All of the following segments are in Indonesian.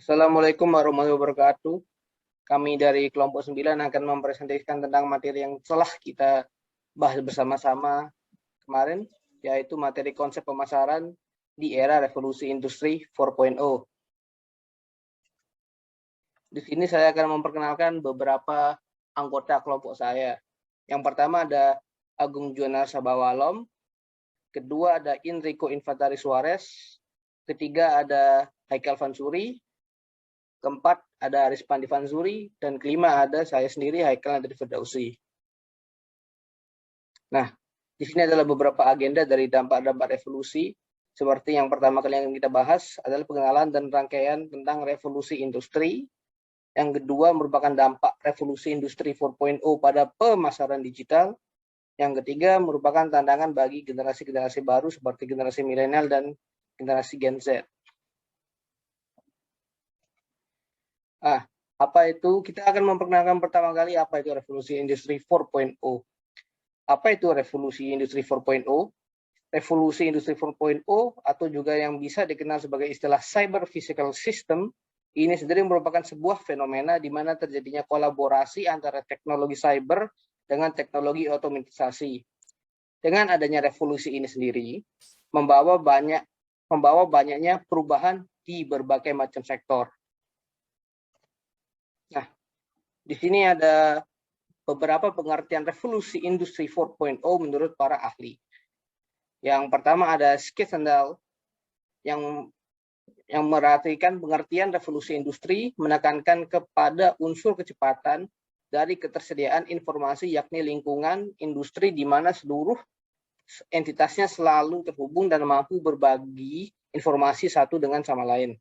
Assalamualaikum warahmatullahi wabarakatuh. Kami dari kelompok 9 akan mempresentasikan tentang materi yang telah kita bahas bersama-sama kemarin, yaitu materi konsep pemasaran di era revolusi industri 4.0. Di sini saya akan memperkenalkan beberapa anggota kelompok saya. Yang pertama ada Agung Juanar Sabawalom, kedua ada Enrico Infantari Suarez, ketiga ada Haikal Fansuri, keempat ada Aris Pandi Fansuri, dan kelima ada saya sendiri, Haikal Nadri Firdausi. Nah, di sini adalah beberapa agenda dari dampak-dampak revolusi. Seperti yang pertama kali yang kita bahas adalah pengenalan dan rangkaian tentang revolusi industri. Yang kedua merupakan dampak revolusi industri 4.0 pada pemasaran digital. Yang ketiga merupakan tantangan bagi generasi-generasi baru seperti generasi milenial dan generasi Gen Z. Apa itu? Kita akan memperkenalkan pertama kali apa itu revolusi industri 4.0. Apa itu revolusi industri 4.0? Revolusi industri 4.0 atau juga yang bisa dikenal sebagai istilah cyber physical system ini sendiri merupakan sebuah fenomena di mana terjadinya kolaborasi antara teknologi cyber dengan teknologi otomatisasi. Dengan adanya revolusi ini sendiri membawa banyaknya perubahan di berbagai macam sektor. Nah, di sini ada beberapa pengertian revolusi industri 4.0 menurut para ahli. Yang pertama ada Skizendal yang merartikan pengertian revolusi industri menekankan kepada unsur kecepatan dari ketersediaan informasi yakni lingkungan industri di mana seluruh entitasnya selalu terhubung dan mampu berbagi informasi satu dengan sama lain.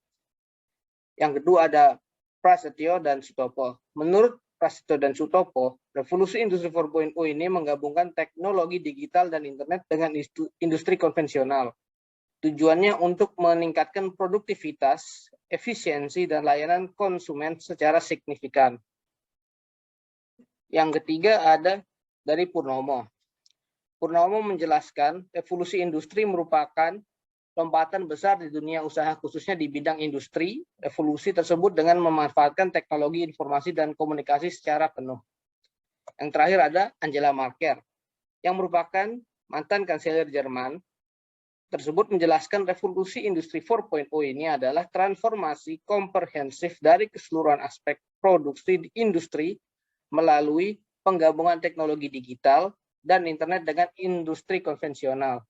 Yang kedua ada Prasetyo dan Sutopo. Menurut Prasetyo dan Sutopo, revolusi industri 4.0 ini menggabungkan teknologi digital dan internet dengan industri konvensional. Tujuannya untuk meningkatkan produktivitas, efisiensi, dan layanan konsumen secara signifikan. Yang ketiga ada dari Purnomo. Purnomo menjelaskan revolusi industri merupakan lompatan besar di dunia usaha khususnya di bidang industri. Revolusi tersebut dengan memanfaatkan teknologi informasi dan komunikasi secara penuh. Yang terakhir ada Angela Merkel yang merupakan mantan kanselir Jerman. Tersebut menjelaskan revolusi industri 4.0 ini adalah transformasi komprehensif dari keseluruhan aspek produksi di industri melalui penggabungan teknologi digital dan internet dengan industri konvensional.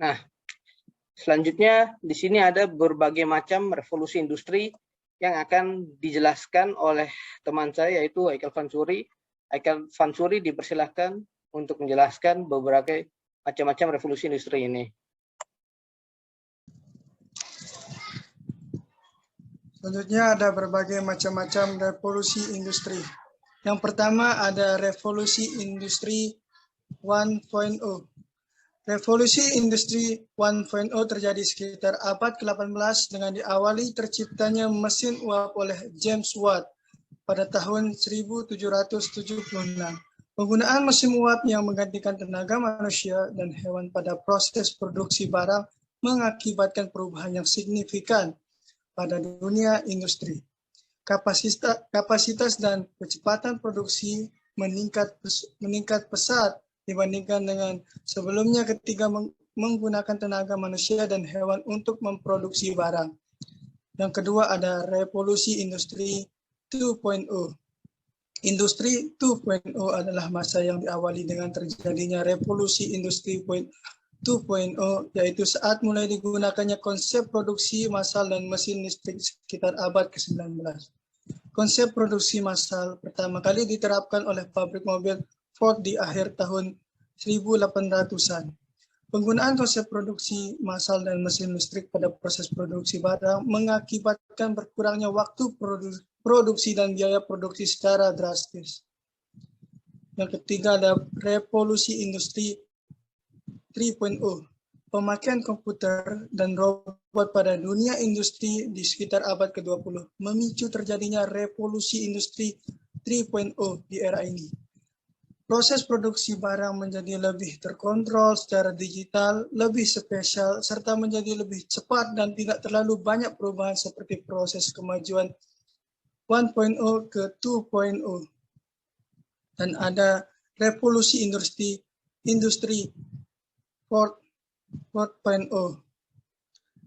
Nah, selanjutnya di sini ada berbagai macam revolusi industri yang akan dijelaskan oleh teman saya yaitu Haikal Fansuri. Haikal Fansuri dipersilahkan untuk menjelaskan beberapa macam-macam revolusi industri ini. Selanjutnya ada berbagai macam-macam revolusi industri. Yang pertama ada revolusi industri 1.0. Revolusi industri 1.0 terjadi sekitar abad ke-18 dengan diawali terciptanya mesin uap oleh James Watt pada tahun 1776. Penggunaan mesin uap yang menggantikan tenaga manusia dan hewan pada proses produksi barang mengakibatkan perubahan yang signifikan pada dunia industri. Kapasitas dan kecepatan produksi meningkat pesat dibandingkan dengan sebelumnya ketika menggunakan tenaga manusia dan hewan untuk memproduksi barang. Yang kedua ada revolusi industri 2.0. Industri 2.0 adalah masa yang diawali dengan terjadinya revolusi industri 2.0, yaitu saat mulai digunakannya konsep produksi massal dan mesin listrik sekitar abad ke-19. Konsep produksi massal pertama kali diterapkan oleh pabrik mobil Ford di akhir tahun 1800-an. Penggunaan konsep produksi massal dan mesin listrik pada proses produksi barang mengakibatkan berkurangnya waktu produksi dan biaya produksi secara drastis. Yang ketiga ada revolusi industri 3.0. Pemakaian komputer dan robot pada dunia industri di sekitar abad ke-20 memicu terjadinya revolusi industri 3.0 di era ini. Proses produksi barang menjadi lebih terkontrol secara digital, lebih spesial, serta menjadi lebih cepat dan tidak terlalu banyak perubahan seperti proses kemajuan 1.0 ke 2.0. Dan ada revolusi industri 4.0.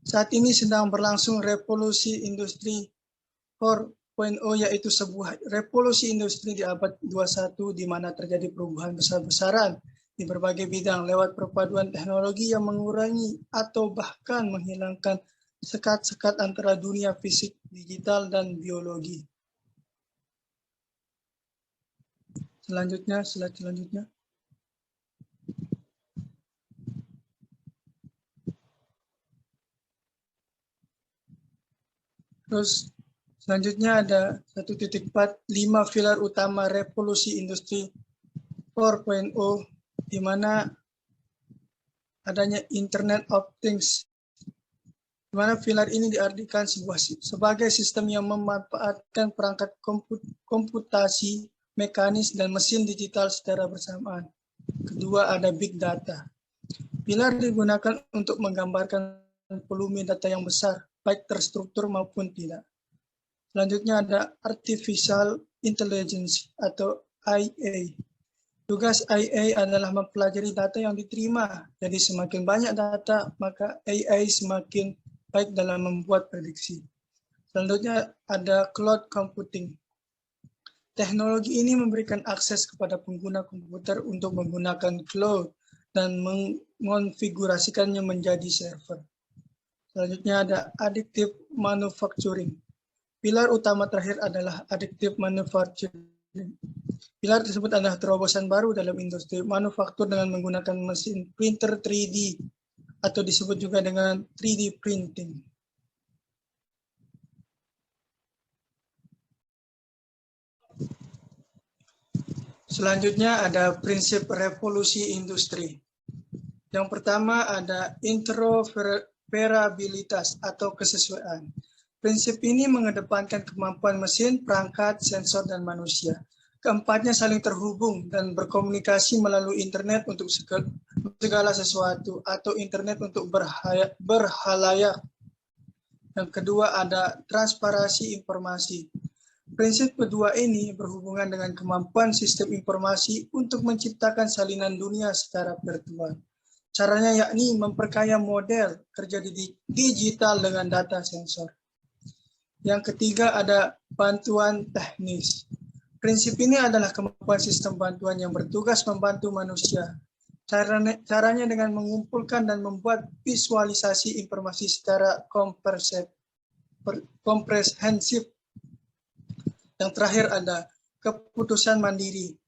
Saat ini sedang berlangsung revolusi industri 4.0, yaitu sebuah revolusi industri di abad 21 di mana terjadi perubahan besar-besaran di berbagai bidang lewat perpaduan teknologi yang mengurangi atau bahkan menghilangkan sekat-sekat antara dunia fisik, digital, dan biologi. Slide selanjutnya. Terus selanjutnya ada 1.4, 5 pilar utama revolusi industri 4.0, di mana adanya Internet of Things, di mana pilar ini diartikan sebagai sistem yang memanfaatkan perangkat komputasi, mekanis, dan mesin digital secara bersamaan. Kedua, ada Big Data. Pilar digunakan untuk menggambarkan volume data yang besar, baik terstruktur maupun tidak. Selanjutnya ada Artificial Intelligence atau IA. Tugas IA adalah mempelajari data yang diterima. Jadi semakin banyak data, maka AI semakin baik dalam membuat prediksi. Selanjutnya ada Cloud Computing. Teknologi ini memberikan akses kepada pengguna komputer untuk menggunakan cloud dan mengonfigurasikannya menjadi server. Selanjutnya ada Additive Manufacturing. Pilar utama terakhir adalah Additive Manufacturing. Pilar tersebut adalah terobosan baru dalam industri manufaktur dengan menggunakan mesin printer 3D atau disebut juga dengan 3D printing. Selanjutnya ada prinsip revolusi industri. Yang pertama ada interoperabilitas atau kesesuaian. Prinsip ini mengedepankan kemampuan mesin, perangkat, sensor, dan manusia. Keempatnya saling terhubung dan berkomunikasi melalui internet untuk segala sesuatu atau internet untuk berhalayak. Yang kedua ada transparansi informasi. Prinsip kedua ini berhubungan dengan kemampuan sistem informasi untuk menciptakan salinan dunia secara virtual. Caranya yakni memperkaya model kerja digital dengan data sensor. Yang ketiga ada bantuan teknis. Prinsip ini adalah kemampuan sistem bantuan yang bertugas membantu manusia. Caranya dengan mengumpulkan dan membuat visualisasi informasi secara komprehensif. Yang terakhir ada keputusan mandiri.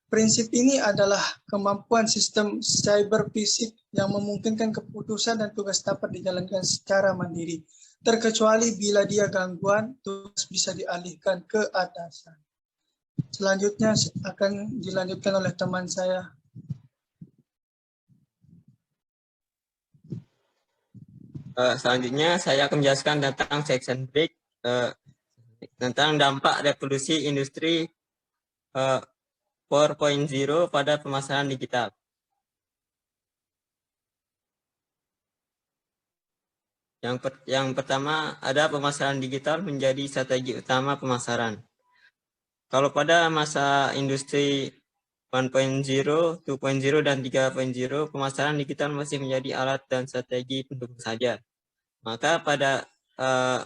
Prinsip ini adalah kemampuan sistem cyber fisik yang memungkinkan keputusan dan tugas dapat dijalankan secara mandiri. Terkecuali bila dia gangguan, tugas bisa dialihkan ke atasan. Selanjutnya akan dilanjutkan oleh teman saya. Selanjutnya saya akan menjelaskan tentang section break, tentang dampak revolusi industri 4.0 pada pemasaran digital. Yang pertama ada pemasaran digital menjadi strategi utama pemasaran. Kalau pada masa industri 1.0, 2.0, dan 3.0, pemasaran digital masih menjadi alat dan strategi pendukung saja. Maka pada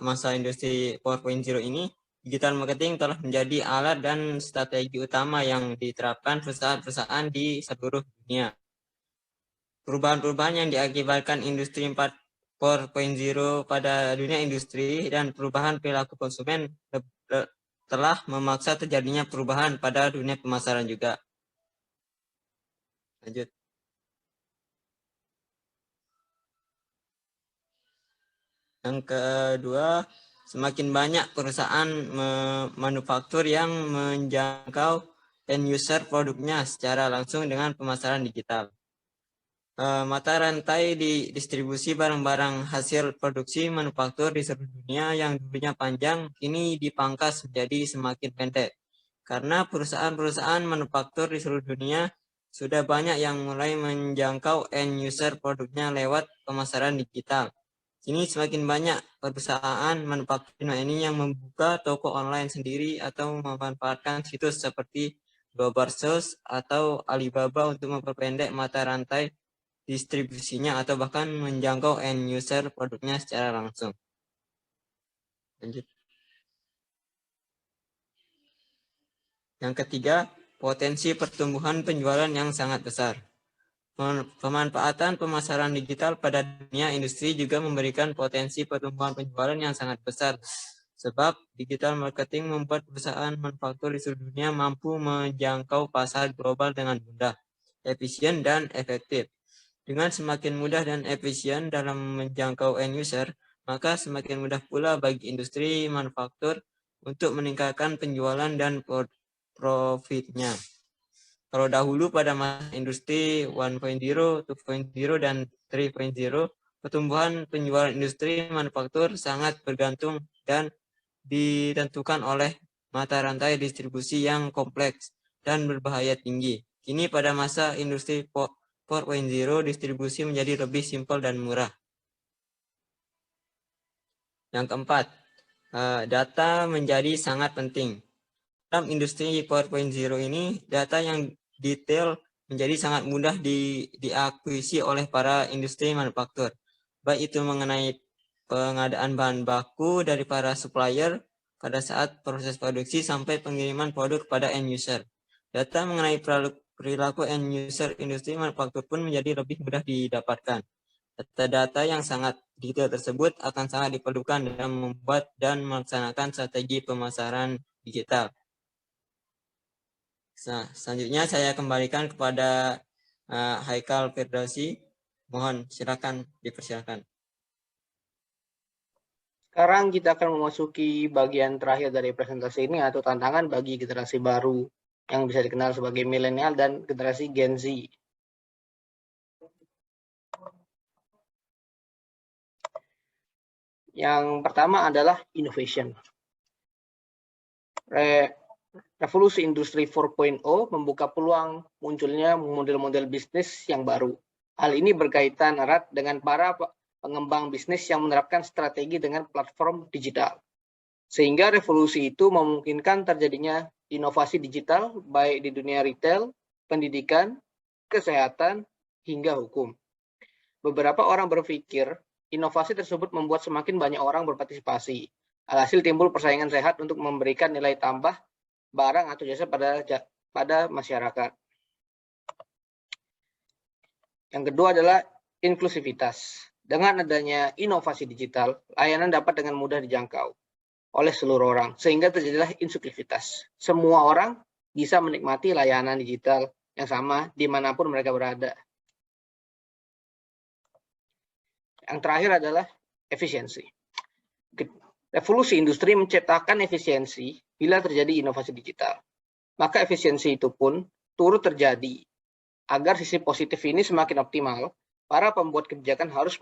masa industri 4.0 ini, digital marketing telah menjadi alat dan strategi utama yang diterapkan perusahaan-perusahaan di seluruh dunia. Perubahan-perubahan yang diakibatkan industri 4.0 pada dunia industri dan perubahan perilaku konsumen telah memaksa terjadinya perubahan pada dunia pemasaran juga. Lanjut. Yang kedua, semakin banyak perusahaan manufaktur yang menjangkau end user produknya secara langsung dengan pemasaran digital. Mata rantai di distribusi barang-barang hasil produksi manufaktur di seluruh dunia yang dulunya panjang, kini dipangkas menjadi semakin pendek. karena perusahaan-perusahaan manufaktur di seluruh dunia sudah banyak yang mulai menjangkau end user produknya lewat pemasaran digital. Kini semakin banyak perusahaan manufaktur ini yang membuka toko online sendiri atau memanfaatkan situs seperti Global Source atau Alibaba untuk memperpendek mata rantai distribusinya atau bahkan menjangkau end user produknya secara langsung. Lanjut. Yang ketiga, potensi pertumbuhan penjualan yang sangat besar. Pemanfaatan pemasaran digital pada dunia industri juga memberikan potensi pertumbuhan penjualan yang sangat besar. Sebab digital marketing membuat perusahaan manufaktur di seluruh dunia mampu menjangkau pasar global dengan mudah, efisien, dan efektif. Dengan semakin mudah dan efisien dalam menjangkau end user, maka semakin mudah pula bagi industri manufaktur untuk meningkatkan penjualan dan profitnya. Kalau dahulu pada masa industri 1.0, 2.0, dan 3.0, pertumbuhan penjualan industri manufaktur sangat bergantung dan ditentukan oleh mata rantai distribusi yang kompleks dan berbahaya tinggi. Kini pada masa industri 4.0, distribusi menjadi lebih simpel dan murah. Yang keempat, data menjadi sangat penting. Dalam industri 4.0 ini, data yang detail menjadi sangat mudah diakuisisi oleh para industri manufaktur. Baik itu mengenai pengadaan bahan baku dari para supplier pada saat proses produksi sampai pengiriman produk kepada end user. Data mengenai perilaku end user industri manufaktur pun menjadi lebih mudah didapatkan. Data-data yang sangat detail tersebut akan sangat diperlukan dalam membuat dan melaksanakan strategi pemasaran digital. Selanjutnya saya kembalikan kepada Haikal Firdausi. Mohon silakan dipersilakan. Sekarang kita akan memasuki bagian terakhir dari presentasi ini, atau tantangan bagi generasi baru yang bisa dikenal sebagai milenial dan generasi Gen Z. Yang pertama adalah innovation. Revolusi industri 4.0 membuka peluang munculnya model-model bisnis yang baru. Hal ini berkaitan erat dengan para pengembang bisnis yang menerapkan strategi dengan platform digital. Sehingga revolusi itu memungkinkan terjadinya inovasi digital baik di dunia retail, pendidikan, kesehatan, hingga hukum. Beberapa orang berpikir inovasi tersebut membuat semakin banyak orang berpartisipasi. Alhasil timbul persaingan sehat untuk memberikan nilai tambah barang atau jasa pada masyarakat. Yang kedua adalah inklusivitas. Dengan adanya inovasi digital, layanan dapat dengan mudah dijangkau oleh seluruh orang, sehingga terjadilah inklusivitas. Semua orang bisa menikmati layanan digital yang sama dimanapun mereka berada. Yang terakhir adalah efisiensi. Revolusi industri menciptakan efisiensi bila terjadi inovasi digital. Maka efisiensi itu pun turut terjadi. Agar sisi positif ini semakin optimal, para pembuat kebijakan harus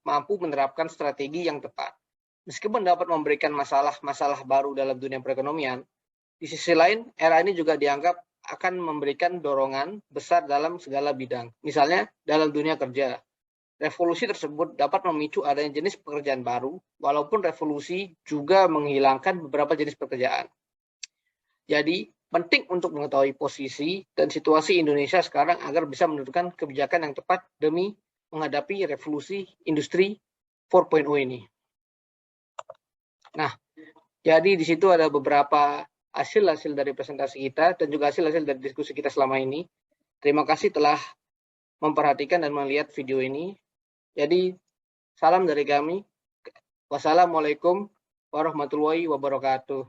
mampu menerapkan strategi yang tepat. Meskipun dapat memberikan masalah-masalah baru dalam dunia perekonomian, di sisi lain, era ini juga dianggap akan memberikan dorongan besar dalam segala bidang. Misalnya, dalam dunia kerja. Revolusi tersebut dapat memicu adanya jenis pekerjaan baru, walaupun revolusi juga menghilangkan beberapa jenis pekerjaan. Jadi, penting untuk mengetahui posisi dan situasi Indonesia sekarang agar bisa menentukan kebijakan yang tepat demi menghadapi revolusi industri 4.0 ini. Nah, jadi di situ ada beberapa hasil-hasil dari presentasi kita dan juga hasil-hasil dari diskusi kita selama ini. Terima kasih telah memperhatikan dan melihat video ini. Jadi, salam dari kami. Wassalamualaikum warahmatullahi wabarakatuh.